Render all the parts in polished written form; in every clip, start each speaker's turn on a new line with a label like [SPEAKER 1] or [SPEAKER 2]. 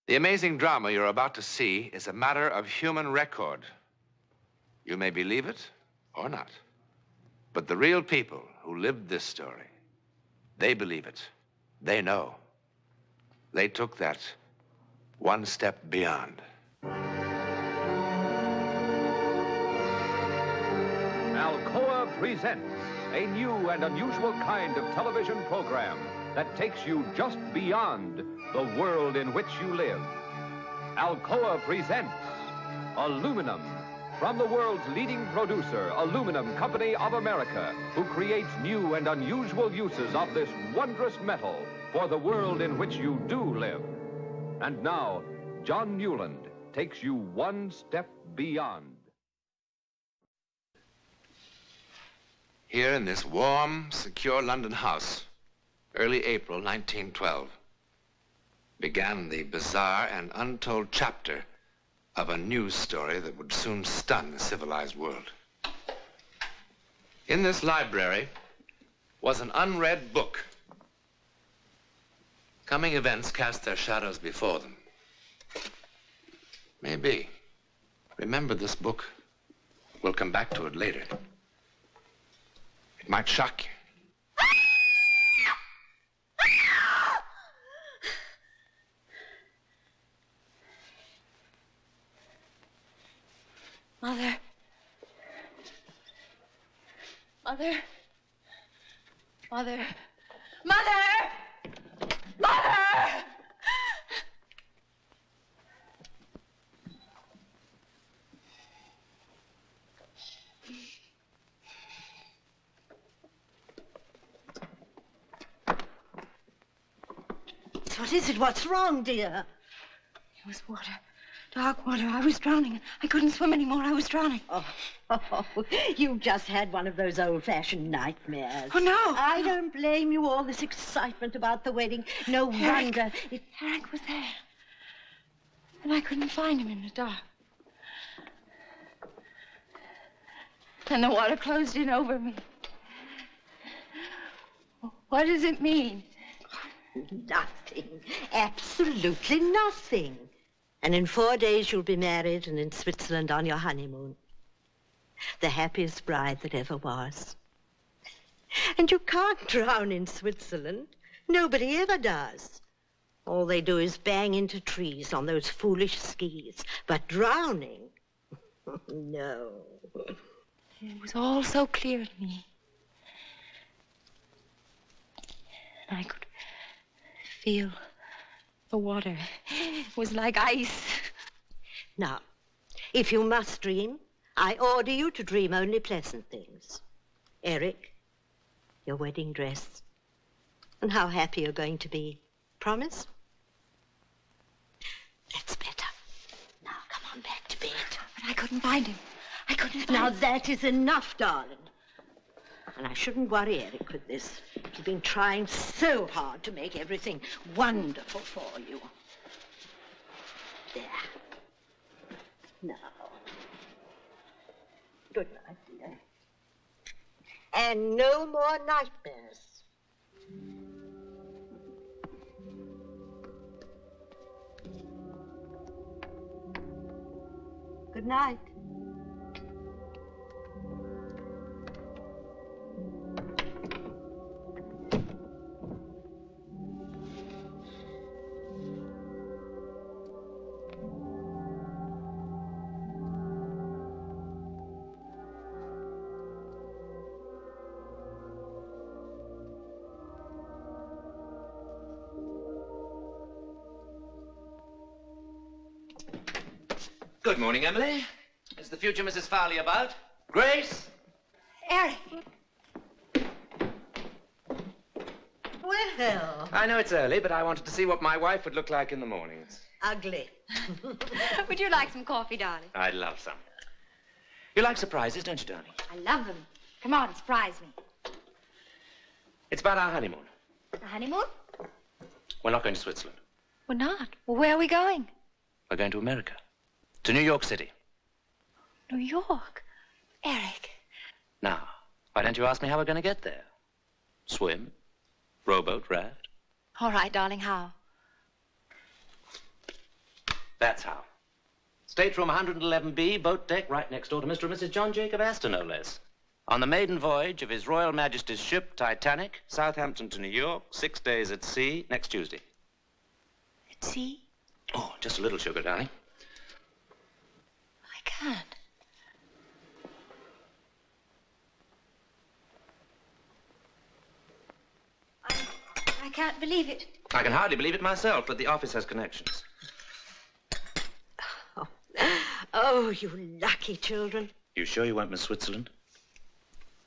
[SPEAKER 1] The amazing drama you're about to see is a matter of human record. You may believe it or not. But the real people who lived this story, they believe it. They know. They took that one step beyond.
[SPEAKER 2] Alcoa Presents a new and unusual kind of television program that takes you just beyond the world in which you live. Alcoa Presents Aluminum, from the world's leading producer, Aluminum Company of America, who creates new and unusual uses of this wondrous metal for the world in which you do live. And now, John Newland takes you one step beyond.
[SPEAKER 1] Here in this warm, secure London house, early April 1912, began the bizarre and untold chapter of a news story that would soon stun the civilized world. In this library was an unread book. Coming events cast their shadows before them. Maybe. Remember this book. We'll come back to it later. It might shock you.
[SPEAKER 3] Mother. Mother. Mother. Mother! Mother!
[SPEAKER 4] What is it? What's wrong, dear?
[SPEAKER 3] It was water. Dark water. I was drowning. I couldn't swim anymore. I was drowning.
[SPEAKER 4] Oh, you've just had one of those old-fashioned nightmares.
[SPEAKER 3] Oh, no.
[SPEAKER 4] I don't blame you. All this excitement about the wedding. No wonder.
[SPEAKER 3] Eric was there. And I couldn't find him in the dark. And the water closed in over me. What does it mean?
[SPEAKER 4] Nothing. Absolutely nothing. And in 4 days you'll be married and in Switzerland on your honeymoon. The happiest bride that ever was. And you can't drown in Switzerland. Nobody ever does. All they do is bang into trees on those foolish skis. But drowning? No.
[SPEAKER 3] It was all so clear to me. And I could feel the water. It was like ice.
[SPEAKER 4] Now, if you must dream, I order you to dream only pleasant things. Eric, your wedding dress, and how happy you're going to be. Promise? That's better. Now, come on back to bed.
[SPEAKER 3] But I couldn't find him. I couldn't find
[SPEAKER 4] Now,
[SPEAKER 3] him.
[SPEAKER 4] that is enough, darling. And I shouldn't worry Eric with this. He's been trying so hard to make everything wonderful for you. There. Now. Good night, dear. And no more nightmares. Good night.
[SPEAKER 1] Good morning, Emily. Is the future Mrs. Farley about? Grace?
[SPEAKER 3] Eric.
[SPEAKER 4] Well.
[SPEAKER 5] I know it's early, but I wanted to see what my wife would look like in the mornings.
[SPEAKER 4] Ugly.
[SPEAKER 3] Would you like some coffee, darling?
[SPEAKER 5] I'd love some. You like surprises, don't you, darling?
[SPEAKER 3] I love them. Come on, surprise me.
[SPEAKER 5] It's about our honeymoon.
[SPEAKER 3] The honeymoon?
[SPEAKER 5] We're not going to Switzerland.
[SPEAKER 3] We're not. Well, where are we going?
[SPEAKER 5] We're going to America. To New York City.
[SPEAKER 3] New York? Eric.
[SPEAKER 5] Now, why don't you ask me how we're going to get there? Swim? Rowboat, raft?
[SPEAKER 3] All right, darling, how?
[SPEAKER 5] That's how. Stateroom 111B, boat deck, right next door to Mr. and Mrs. John Jacob Astor, no less. On the maiden voyage of His Royal Majesty's ship, Titanic, Southampton to New York, 6 days at sea, next Tuesday.
[SPEAKER 3] At sea?
[SPEAKER 5] Oh, just a little sugar, darling.
[SPEAKER 3] I can't. I can't believe it.
[SPEAKER 5] I can hardly believe it myself, but the office has connections.
[SPEAKER 4] Oh, you lucky children.
[SPEAKER 5] You sure you won't miss Switzerland?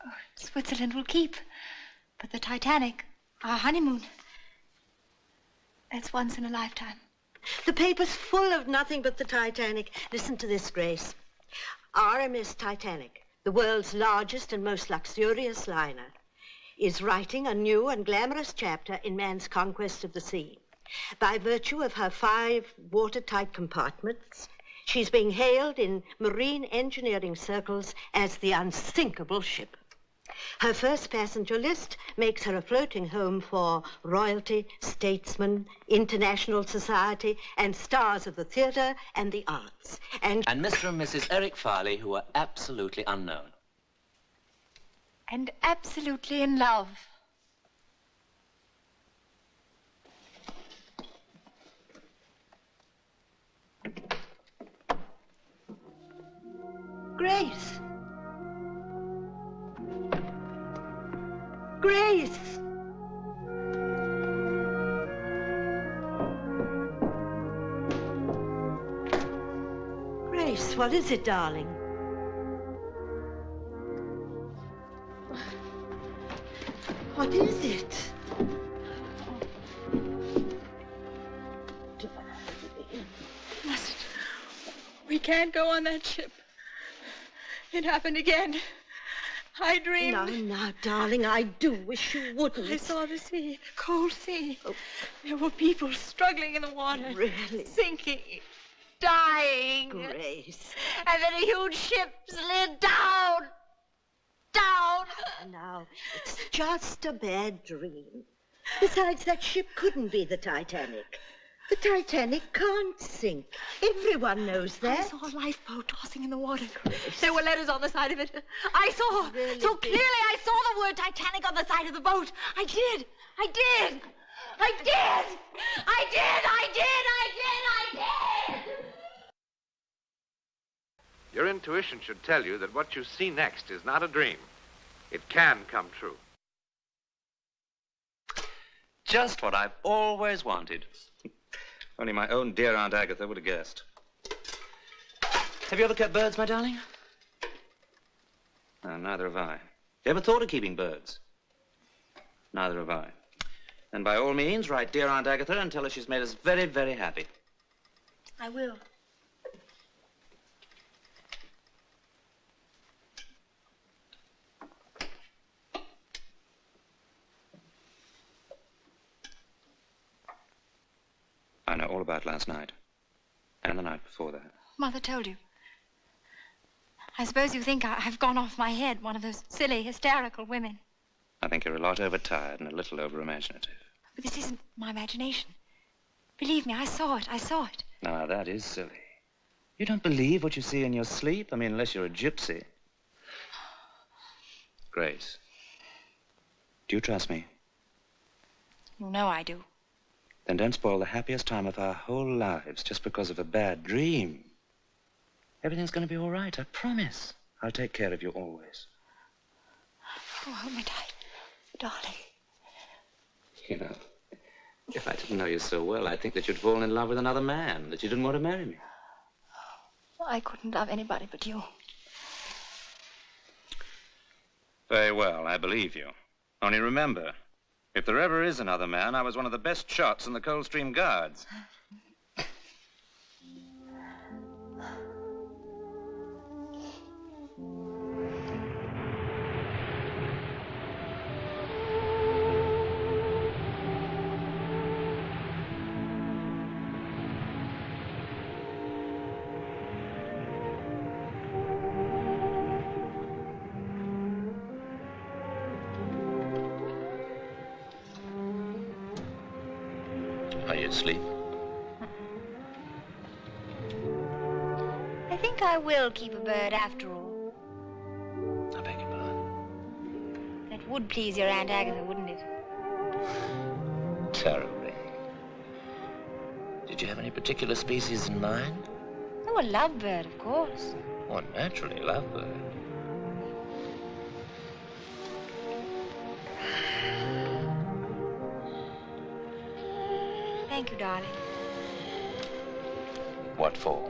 [SPEAKER 3] Oh, Switzerland will keep. But the Titanic, our honeymoon, that's once in a lifetime.
[SPEAKER 4] The paper's full of nothing but the Titanic. Listen to this, Grace. RMS Titanic, the world's largest and most luxurious liner, is writing a new and glamorous chapter in man's conquest of the sea. By virtue of her 5 watertight compartments, she's being hailed in marine engineering circles as the unsinkable ship. Her first passenger list makes her a floating home for royalty, statesmen, international society, and stars of the theater and the arts. And
[SPEAKER 5] Mr. and Mrs. Eric Farley, who are absolutely unknown.
[SPEAKER 3] And absolutely in love.
[SPEAKER 4] Grace. Grace. Grace, what is it, darling? What is it?
[SPEAKER 3] Mustn't. We can't go on that ship. It happened again. I dreamed.
[SPEAKER 4] Now, darling, I do wish you wouldn't.
[SPEAKER 3] I saw the sea, the cold sea. Oh. There were people struggling in the water.
[SPEAKER 4] Really?
[SPEAKER 3] Sinking, dying.
[SPEAKER 4] Grace.
[SPEAKER 3] And then a huge ship slid down. Down.
[SPEAKER 4] Now, it's just a bad dream. Besides, that ship couldn't be the Titanic. The Titanic can't sink. Everyone knows that.
[SPEAKER 3] I saw a lifeboat tossing in the water. There were letters on the side of it. I saw.
[SPEAKER 4] Really?
[SPEAKER 3] So clearly I saw the word Titanic on the side of the boat. I did. I did. I did. I did. I did. I did. I did.
[SPEAKER 1] Your intuition should tell you that what you see next is not a dream. It can come true.
[SPEAKER 5] Just what I've always wanted. Only my own dear Aunt Agatha would have guessed. Have you ever kept birds, my darling? No, neither have I. You ever thought of keeping birds? Neither have I. And by all means, write dear Aunt Agatha and tell her she's made us very, very happy.
[SPEAKER 3] I will.
[SPEAKER 5] I know all about last night. And the night before that.
[SPEAKER 3] Mother told you. I suppose you think I've gone off my head, one of those silly, hysterical women.
[SPEAKER 5] I think you're a lot overtired and a little over-imaginative.
[SPEAKER 3] But this isn't my imagination. Believe me, I saw it. I saw it.
[SPEAKER 5] Now, that is silly. You don't believe what you see in your sleep? I mean, unless you're a gypsy. Grace, do you trust me?
[SPEAKER 3] You know I do.
[SPEAKER 5] Then don't spoil the happiest time of our whole lives just because of a bad dream. Everything's going to be all right, I promise. I'll take care of you always.
[SPEAKER 3] Oh, hold me tight, darling.
[SPEAKER 5] You know, if I didn't know you so well, I'd think that you'd fallen in love with another man, that you didn't want to marry me.
[SPEAKER 3] I couldn't love anybody but you.
[SPEAKER 5] Very well, I believe you. Only remember, if there ever is another man, I was one of the best shots in the Coldstream Guards. Are you asleep?
[SPEAKER 3] I think I will keep a bird after all.
[SPEAKER 5] I beg your pardon.
[SPEAKER 3] That would please your Aunt Agatha, wouldn't it?
[SPEAKER 5] Terribly. Did you have any particular species in mind?
[SPEAKER 3] Oh, a lovebird, of course.
[SPEAKER 5] Oh, naturally, lovebird.
[SPEAKER 3] Thank you, darling.
[SPEAKER 5] What for?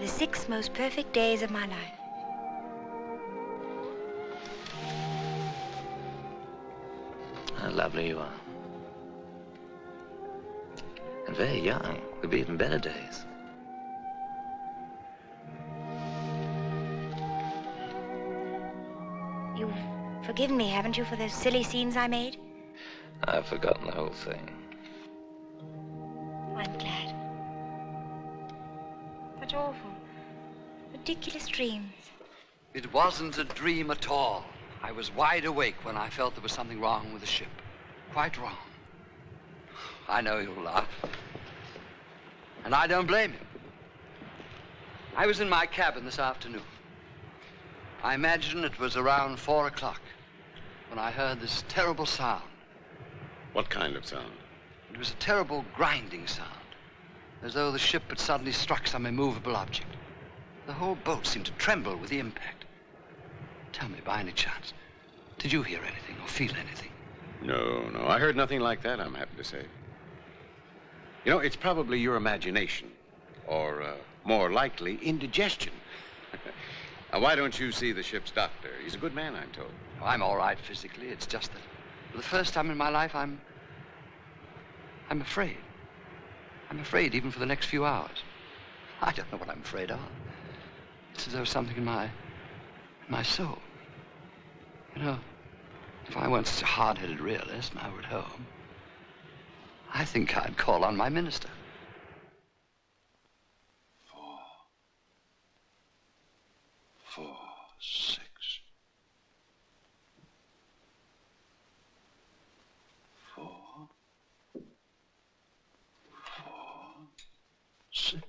[SPEAKER 3] The 6 most perfect days of my life.
[SPEAKER 5] How lovely you are. And very young. There'll be even better days.
[SPEAKER 3] You've forgiven me, haven't you, for those silly scenes I made?
[SPEAKER 5] I've forgotten the whole thing.
[SPEAKER 3] I'm glad. Such awful, ridiculous dreams.
[SPEAKER 6] It wasn't a dream at all. I was wide awake when I felt there was something wrong with the ship. Quite wrong. I know you'll laugh. And I don't blame you. I was in my cabin this afternoon. I imagine it was around 4 o'clock when I heard this terrible sound.
[SPEAKER 7] What kind of sound?
[SPEAKER 6] It was a terrible grinding sound, as though the ship had suddenly struck some immovable object. The whole boat seemed to tremble with the impact. Tell me, by any chance, did you hear anything or feel anything?
[SPEAKER 7] No, I heard nothing like that, I'm happy to say. You know, it's probably your imagination, or more likely, indigestion. Now, why don't you see the ship's doctor? He's a good man, I'm told.
[SPEAKER 6] Oh, I'm all right physically. It's just that for the first time in my life, I'm afraid. I'm afraid even for the next few hours. I don't know what I'm afraid of. It's as though something in my soul. You know, if I weren't such a hard-headed realist and I were at home, I think I'd call on my minister. 4, 6. 4, 6.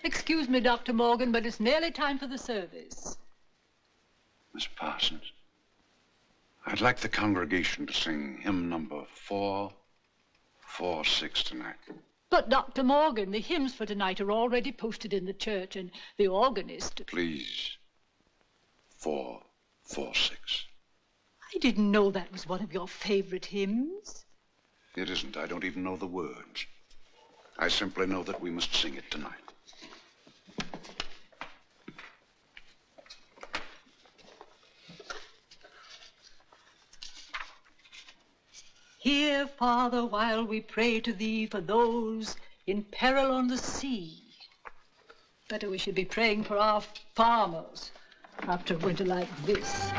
[SPEAKER 8] Excuse me, Dr. Morgan, but it's nearly time for the service.
[SPEAKER 9] Miss Parsons, I'd like the congregation to sing hymn number 446 tonight.
[SPEAKER 8] But, Dr. Morgan, the hymns for tonight are already posted in the church, and the organist...
[SPEAKER 9] Please, 446.
[SPEAKER 8] I didn't know that was one of your favorite hymns.
[SPEAKER 9] It isn't. I don't even know the words. I simply know that we must sing it tonight.
[SPEAKER 8] Hear, Father, while we pray to thee for those in peril on the sea. Better we should be praying for our farmers after a winter like this.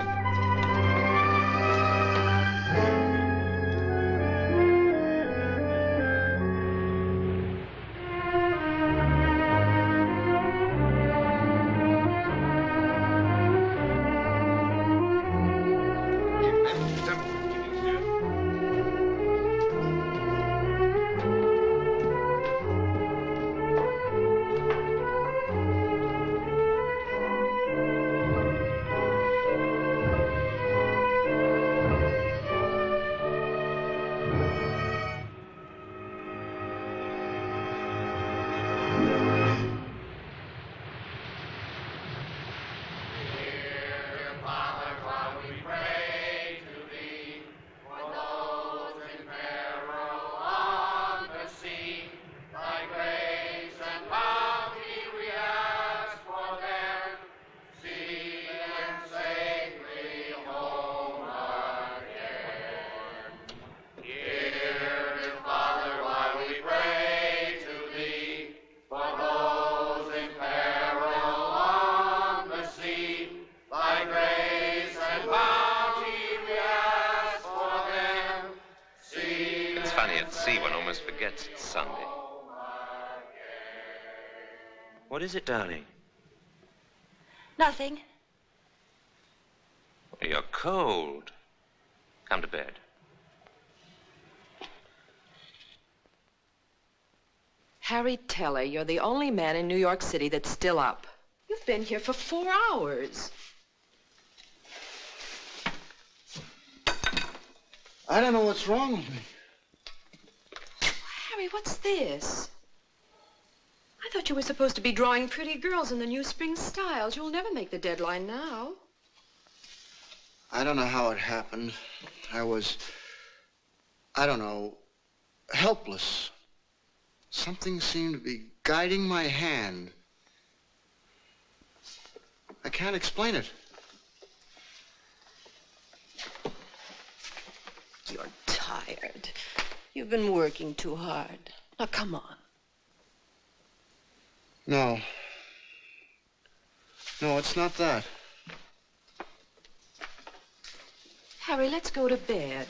[SPEAKER 5] It's funny at sea, one almost forgets it's Sunday. What is it, darling?
[SPEAKER 3] Nothing.
[SPEAKER 5] Well, you're cold. Come to bed.
[SPEAKER 10] Harry Teller, you're the only man in New York City that's still up. You've been here for 4 hours.
[SPEAKER 11] I don't know what's wrong with me.
[SPEAKER 10] Harry, what's this? I thought you were supposed to be drawing pretty girls in the new spring styles. You'll never make the deadline now.
[SPEAKER 11] I don't know how it happened. I was, I don't know, helpless. Something seemed to be guiding my hand. I can't explain it.
[SPEAKER 10] You're tired. You've been working too hard. Now, come on.
[SPEAKER 11] No. No, it's not that.
[SPEAKER 10] Harry, let's go to bed.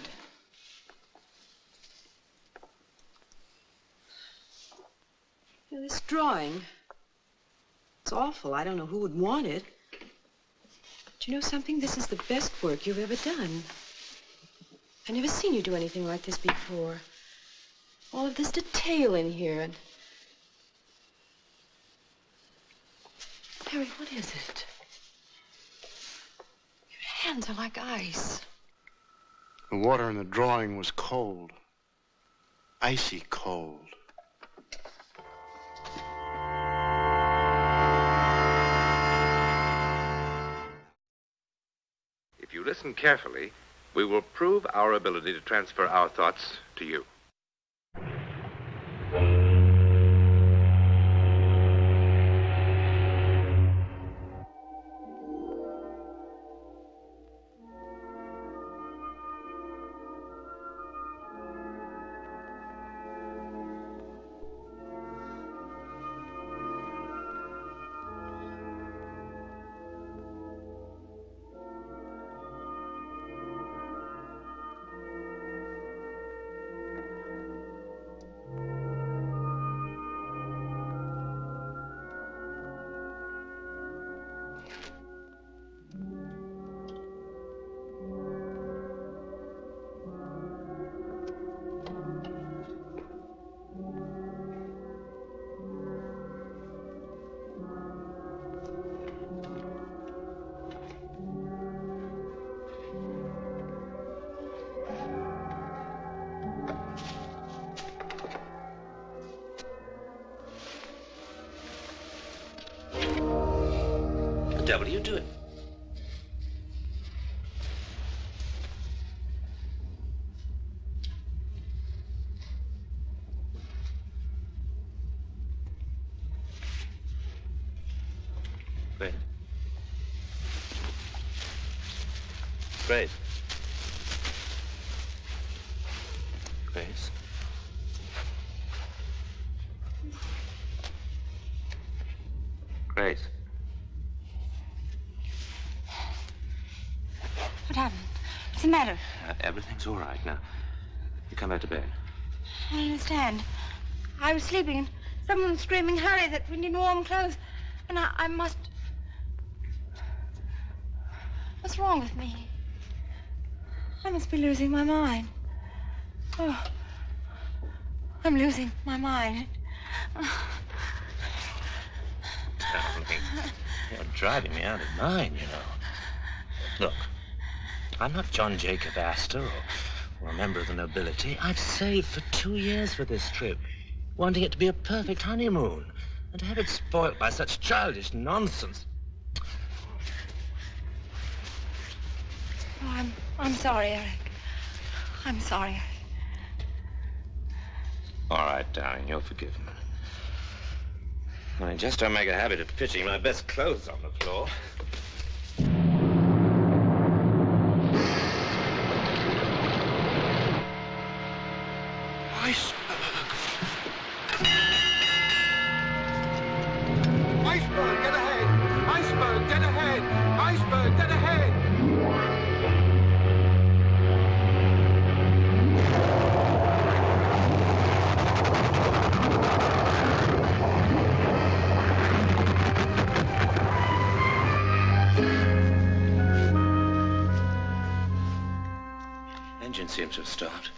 [SPEAKER 10] You know, this drawing, it's awful. I don't know who would want it. But you know something? This is the best work you've ever done. I've never seen you do anything like this before. All of this detail in here. And Harry, what is it? Your hands are like ice.
[SPEAKER 11] The water in the drawing was cold. Icy cold.
[SPEAKER 1] If you listen carefully, we will prove our ability to transfer our thoughts to you.
[SPEAKER 5] The devil are you doing? Grace. Grace. Grace. Grace.
[SPEAKER 3] What happened? What's the matter?
[SPEAKER 5] Everything's all right now. You come back to bed.
[SPEAKER 3] I don't understand. I was sleeping and someone was screaming, hurry, that we need warm clothes. And I must... What's wrong with me? I must be losing my mind. Oh, I'm losing my mind.
[SPEAKER 5] Darling, you're driving me out of mind, you know. Look, I'm not John Jacob Astor or a member of the nobility. I've saved for 2 years for this trip, wanting it to be a perfect honeymoon. And to have it spoilt by such childish nonsense.
[SPEAKER 3] Oh, I'm sorry, Eric. I'm sorry, Eric.
[SPEAKER 5] All right, darling, you're forgiven. I just don't make a habit of pitching my best clothes on the floor.
[SPEAKER 12] Iceberg, get ahead! Iceberg, get ahead! Iceberg, get ahead!
[SPEAKER 5] such a start.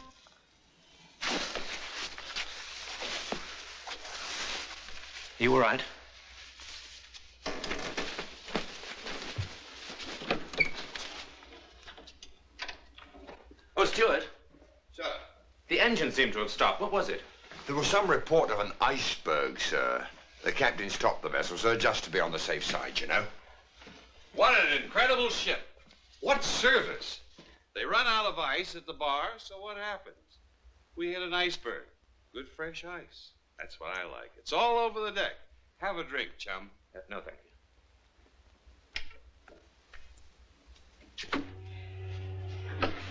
[SPEAKER 5] You all right? Oh, Stuart.
[SPEAKER 13] Sir?
[SPEAKER 5] The engine seemed to have stopped. What was it?
[SPEAKER 13] There was some report of an iceberg, sir. The captain stopped the vessel, sir, just to be on the safe side, you know.
[SPEAKER 7] What an incredible ship. What service? They run out of ice at the bar, so what happens? We hit an iceberg. Good fresh ice. That's what I like. It's all over the deck. Have a drink, chum.
[SPEAKER 5] No, thank you.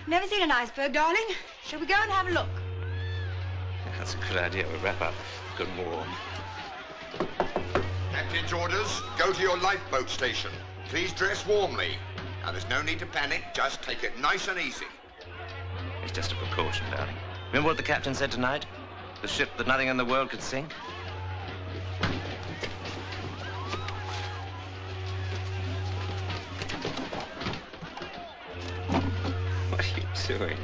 [SPEAKER 3] Never seen an iceberg, darling. Shall we go and have a look?
[SPEAKER 5] That's a good idea. We'll wrap up. Good and warm.
[SPEAKER 13] Captain's orders, go to your lifeboat station. Please dress warmly. Now, there's no need to panic. Just take it nice and easy.
[SPEAKER 5] It's just a precaution, darling. Remember what the captain said tonight? The ship that nothing in the world could sink? What are you doing?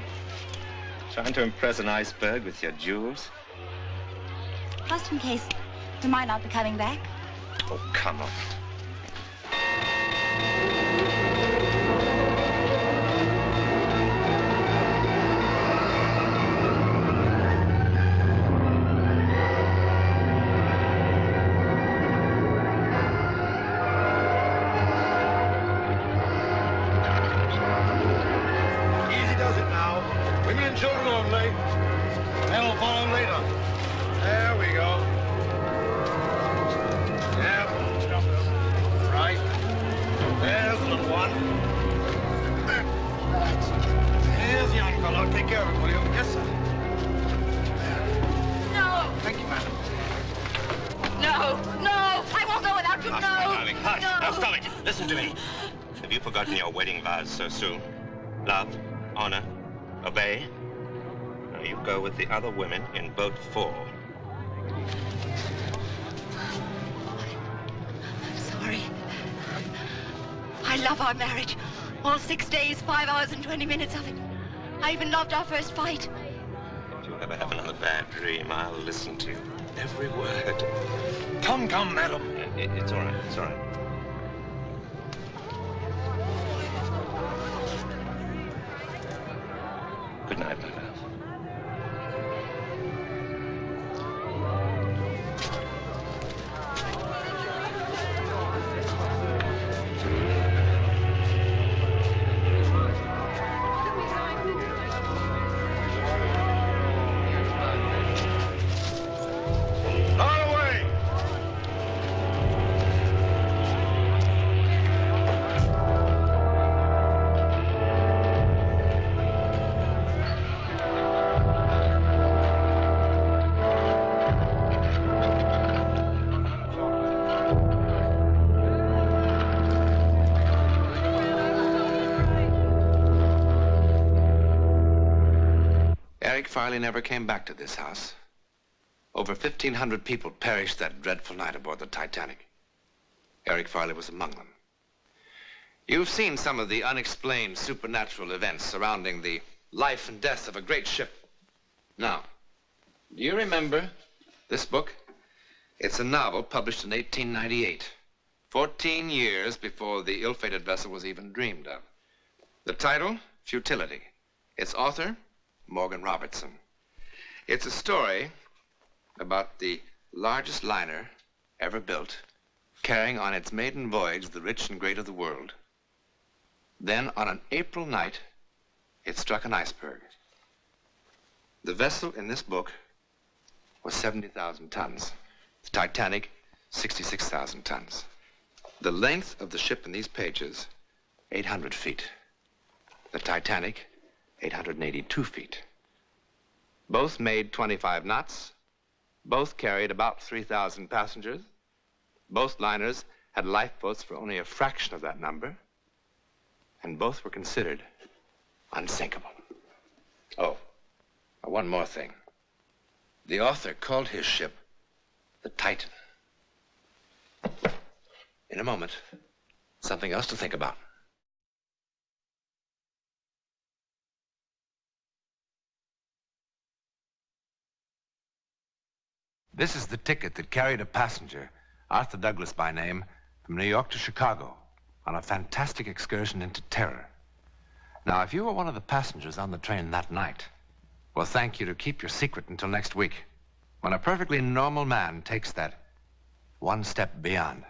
[SPEAKER 5] Trying to impress an iceberg with your jewels?
[SPEAKER 3] Just in case we might not be coming back.
[SPEAKER 5] Oh, come on.
[SPEAKER 12] Easy does it now. Women and children only. They'll follow later. There we go. Yeah, stop them. Right. There's the little one. Here's the young fellow. Take care of him, will you? Yes, sir.
[SPEAKER 3] No,
[SPEAKER 12] Thank you, madam.
[SPEAKER 3] no, no. I won't go without you.
[SPEAKER 5] Hush,
[SPEAKER 3] No.
[SPEAKER 5] my darling, hush.
[SPEAKER 3] No.
[SPEAKER 5] Now stop it. Listen to me. Have you forgotten your wedding vows so soon? Love, honor, obey. Now you go with the other women in boat 4.
[SPEAKER 3] I'm sorry. I love our marriage. All 6 days, 5 hours, and 20 minutes of it. I even loved our first fight.
[SPEAKER 5] If you ever have another bad dream, I'll listen to you. Every word.
[SPEAKER 12] Come, madam.
[SPEAKER 5] It's all right. It's all right. Good night, my love.
[SPEAKER 12] All away.
[SPEAKER 1] Eric Farley never came back to this house. Over 1,500 people perished that dreadful night aboard the Titanic. Eric Farley was among them. You've seen some of the unexplained supernatural events surrounding the life and death of a great ship. Now, do you remember this book? It's a novel published in 1898, 14 years before the ill-fated vessel was even dreamed of. The title, Futility. Its author, Morgan Robertson. It's a story about the largest liner ever built, carrying on its maiden voyage the rich and great of the world. Then, on an April night, it struck an iceberg. The vessel in this book was 70,000 tons. The Titanic, 66,000 tons. The length of the ship in these pages, 800 feet. The Titanic, 882 feet. Both made 25 knots. Both carried about 3,000 passengers. Both liners had lifeboats for only a fraction of that number. And both were considered unsinkable. Oh, one more thing. The author called his ship the Titan. In a moment, something else to think about. This is the ticket that carried a passenger, Arthur Douglas by name, from New York to Chicago on a fantastic excursion into terror. Now, if you were one of the passengers on the train that night, we'll thank you to keep your secret until next week, when a perfectly normal man takes that one step beyond.